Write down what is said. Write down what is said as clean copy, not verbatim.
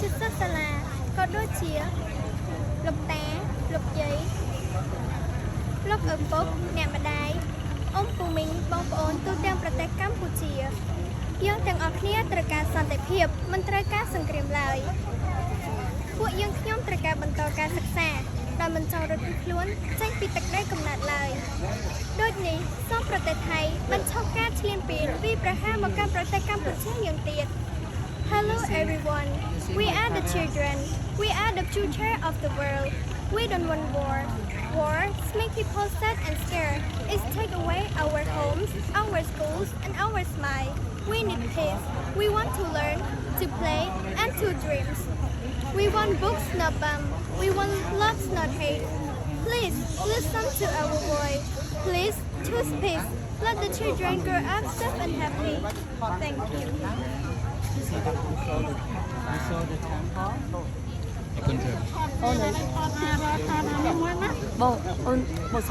ជាសិស្សសាលាក៏ដូចជាលោកតាលោកយាយលោកឪពុកអ្នកម្ដាយអ៊ំពូមីងបងប្អូនទូទាំងប្រទេសកម្ពុជាយើងទាំងអស់គ្នាត្រូវការសន្តិភាពមិនត្រូវការសង្គ្រាមឡើយពួកយើងខ្ញុំត្រូវការបន្តការសិក្សាដោយមិនចង់រត់ខ្លួនចេញពីទឹកដីកំណើតឡើយដូចនេះសូមប្រទេសថៃបញ្ឈប់ការឈ្លានពានពីប្រហារមកកាន់ប្រទេសកម្ពុជាយ៉ាងទៀត Hello everyone we are the children we are the future of the world we don't want wars make people sad and scared it take away our homes our schools and our smile we need peace we want to learn to play and to dream we want books not bomb we want love not hate please listen to our voice please choose peace let the children grow up safe and happy thank you Con thử. Ôn